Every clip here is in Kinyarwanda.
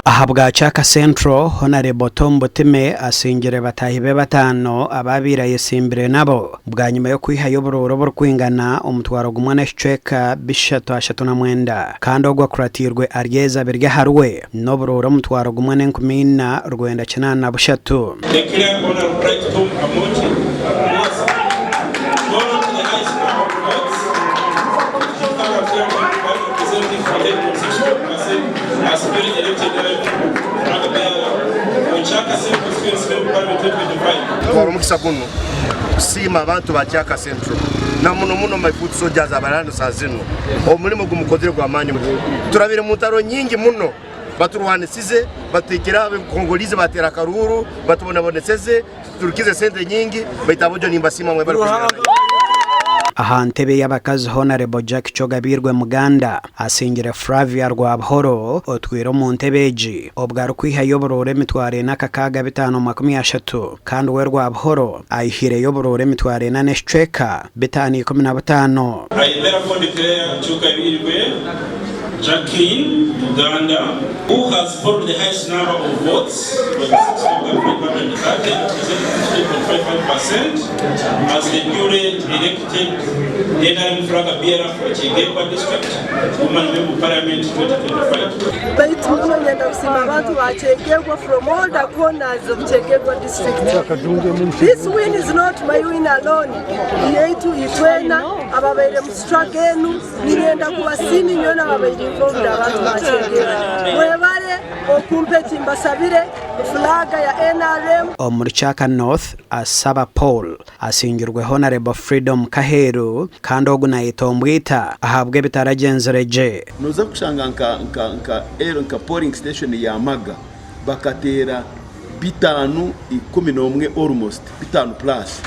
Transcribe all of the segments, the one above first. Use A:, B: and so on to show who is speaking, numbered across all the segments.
A: ahabwa Chaka Central Honorable Tom Butime asingire batahibe batano ababiraye simbire nabo bwa nyuma yo kwihayo buroro burkwingana umutwaro gumwana shcheka bishatu ashatu na mwenda kandi ogwa kuratirwe aryeza birya harwe no buroro umutwaro gumwana 10 rwenda 9 bushatu
B: Twarumukisa kuno sima abantu ba Chaka Central na muno my foot soldiers abarano sazino omulimo gumukozere gwa manye turabire mutaro nyingi muno baturwanisize batekera Kongolize batera karuru batubona boneseze turukize sente nyingi baitabojo nimbasima mwe bari
A: aha ntebe y'abakazi Honorable Jack Chogabirwe Muganda asingire Flavia Rwabhoro otwiro mu ntebeji obwaro kwihayo burore mitware n'akakaga 530 kandi we Rwabhoro ayihire yo burore mitware na neshcheka 515
C: ayibera ko declare Chogabirwe Jacqueline Uganda, who has polled the highest number of votes, 6,530, as the newly elected NRM Fraga Biera for Chigeba District, Woman Member Parliament 2025.
D: From all the corners of Chigeba District. This win is not my win alone. Yetu itwena ababere mstragenu nirenda kuwasini nyona ababere involved abantu bachegera. Webare okumpeti mbasabire flaga ya NRM.
A: Omurchaka North asaba Paul asingirwe Honorable Freedom Kaheru kandi oguna itombwita ahabwe bitaragenzereje.
E: Noza kushanga nka polling station ya Maga bakatera 511 almost 5 plus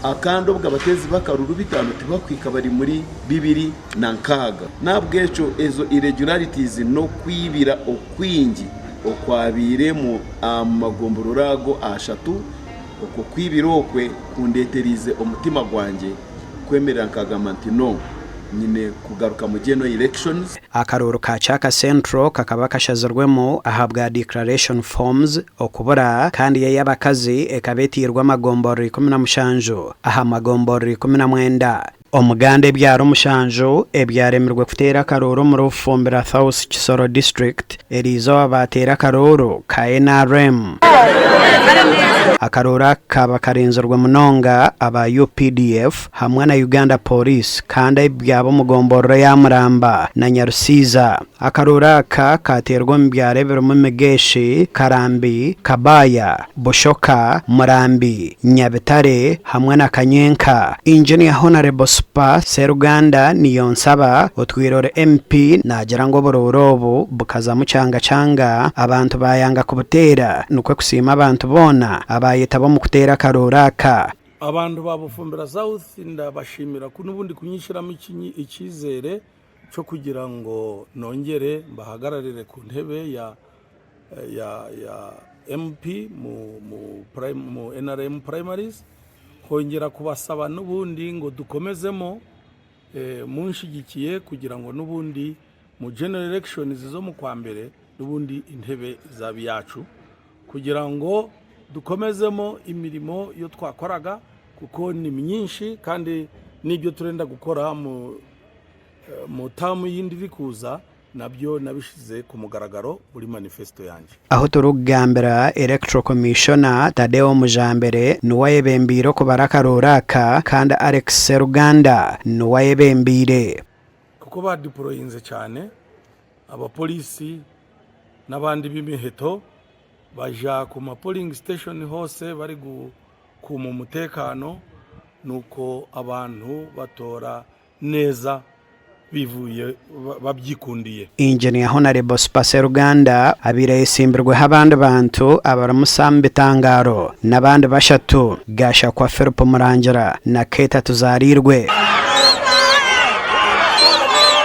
E: akando bw'abatezi bakaruru 5 tibakwika bari muri 2006 nabwecho ezo irregularities no kwibira okwingi okwabire mu amagomborurago ashatu oko kwibirokwe kundeterize omutima gwanje kwemerera nkagamanti no nyine kugaruka mu geno elections.
A: Akaruru ka Chaka Central kakaba kashazirwemo ahabwa declaration forms okubura kandi y'abakazi ekabetirwa amagomboro 17 aha magomboro 19 omugande byaro mushanjo ebyaremerwe kutera karoro mu rufumbira South Kisoro district erizo abatera karoro ka NRM akarora kaba karenzerwa munonga aba UPDF hamwe na Uganda Police kandi byabo mugomboro ya Muramba na Nyarusiza akarora katerwa mu byarebero mu Megeshi Karambi Kabaya Boshoka Murambi Nyabitare hamwe na Kanyenka Engineer Honorable Spa Seruganda niyonsaba otwirore MP nagira ngo bororobo bukaza mucanga abantu bayanga kubutera nukwe kusima abantu bona abayitabo mu kutera karoraka
F: abantu babufumbira South ndabashimira kunubundi kunyishiramo ikizere cyo kugira ngo nongere bahagararire ku ntebe ya MP mu NRM primaries kongera kubasaba nubundi ngo dukomezemo munshigikiye kugira ngo nubundi mu general elections zo mu kwambere nubundi intebe zabi yacu kugira ngo dukomezemo imirimo yo twakoraga kuko ni myinshi kandi nibyo turenda gukora mu tamu yindi bikuza nabyo nabishize ku mugaragaro muri manifesto yanje.
A: Aho turugambira Electoral Commissioner Tadeo Mujambere nuwayebembiro ko barakaroraka kandi Alex Seruganda nuwayebembire
F: kuko badeployinze cyane abapolisi n'abandi b'imiheto baja ku polling station hose bari kuma umutekano nuko abantu batora neza bivuye babyikundiye.
A: Engineer Honorable Spacer Uganda abire isimbirwe habandi bantu abaramusamba bitangaro nabandi bashatu gasha kwa Ferupo Murangira na Keta Tuzarirwe.